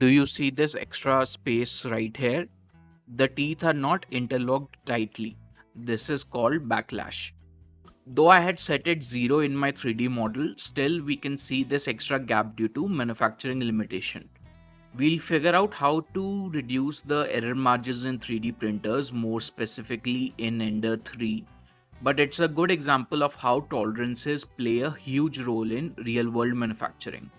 Do you see this extra space right here? The teeth are not interlocked tightly. This is called backlash. Though I had set it 0 in my 3D model, still we can see this extra gap due to manufacturing limitation. We'll figure out how to reduce the error margins in 3D printers, more specifically in Ender 3. But it's a good example of how tolerances play a huge role in real world manufacturing.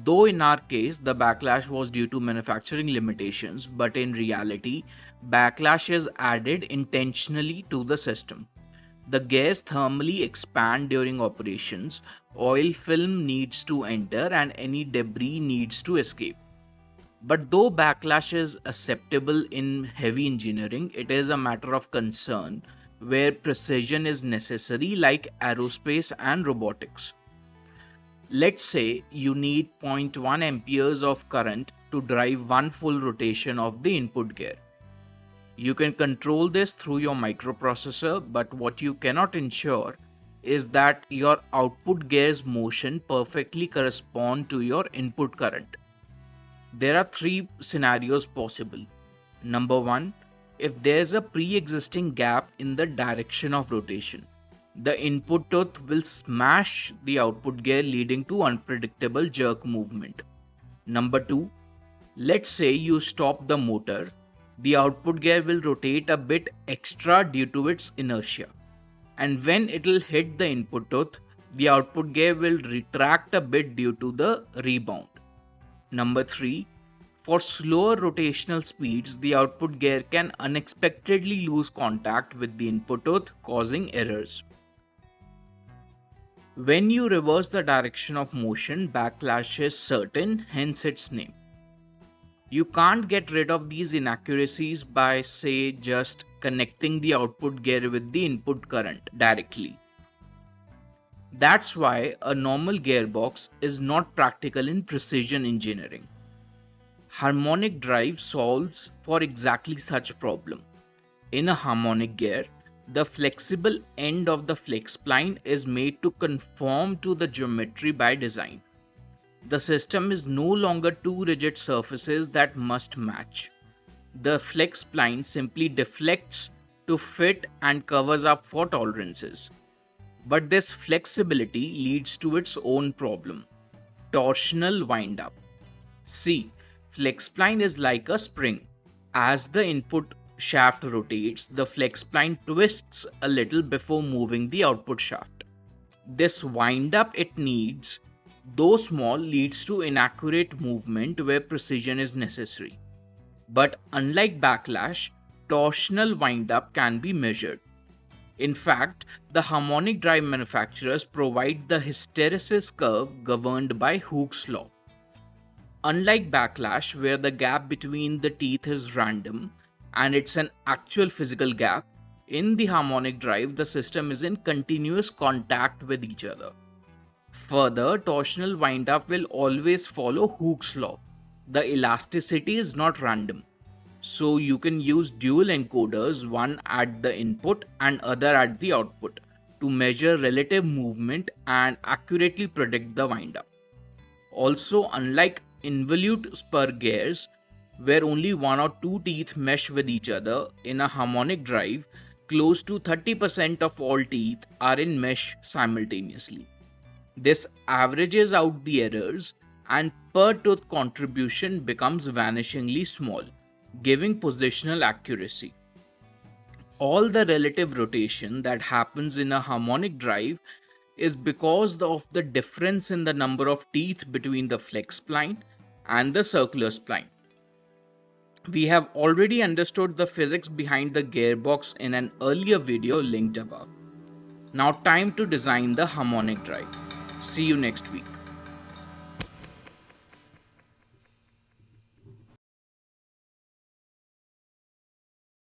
Though in our case, the backlash was due to manufacturing limitations, but in reality, backlash is added intentionally to the system. The gears thermally expand during operations, oil film needs to enter, and any debris needs to escape. But though backlash is acceptable in heavy engineering, it is a matter of concern where precision is necessary, like aerospace and robotics. Let's say you need zero point 0.1 amperes of current to drive one full rotation of the input gear. You can control this through your microprocessor, but what you cannot ensure is that your output gear's motion perfectly correspond to your input current. There are three scenarios possible. Number one, if there's a pre-existing gap in the direction of rotation, the input tooth will smash the output gear, leading to unpredictable jerk movement. Number two, let's say you stop the motor, the output gear will rotate a bit extra due to its inertia. And when it will hit the input tooth, the output gear will retract a bit due to the rebound. Number 3. For slower rotational speeds, the output gear can unexpectedly lose contact with the input tooth, causing errors. When you reverse the direction of motion, backlash is certain, hence its name. You can't get rid of these inaccuracies by, say, just connecting the output gear with the input current directly. That's why a normal gearbox is not practical in precision engineering. Harmonic Drive solves for exactly such problem. In a harmonic gear, the flexible end of the Flexspline is made to conform to the geometry by design. The system is no longer two rigid surfaces that must match. The Flexspline simply deflects to fit and covers up for tolerances. But this flexibility leads to its own problem: torsional wind-up. See, Flexspline is like a spring. As the input shaft rotates, the Flexspline twists a little before moving the output shaft. This wind-up it needs, though small, leads to inaccurate movement where precision is necessary. But unlike backlash, torsional wind-up can be measured. In fact, the harmonic drive manufacturers provide the hysteresis curve governed by Hooke's law. Unlike backlash, where the gap between the teeth is random and it's an actual physical gap, in the harmonic drive the system is in continuous contact with each other. Further, torsional wind-up will always follow Hooke's law. The elasticity is not random. So you can use dual encoders, one at the input and other at the output, to measure relative movement and accurately predict the wind-up. Also, unlike involute spur gears, where only one or two teeth mesh with each other, in a harmonic drive, close to 30% of all teeth are in mesh simultaneously. This averages out the errors, and per tooth contribution becomes vanishingly small, giving positional accuracy. All the relative rotation that happens in a harmonic drive is because of the difference in the number of teeth between the flex spline and the circular spline. We have already understood the physics behind the gearbox in an earlier video linked above. Now time to design the harmonic drive. See you next week.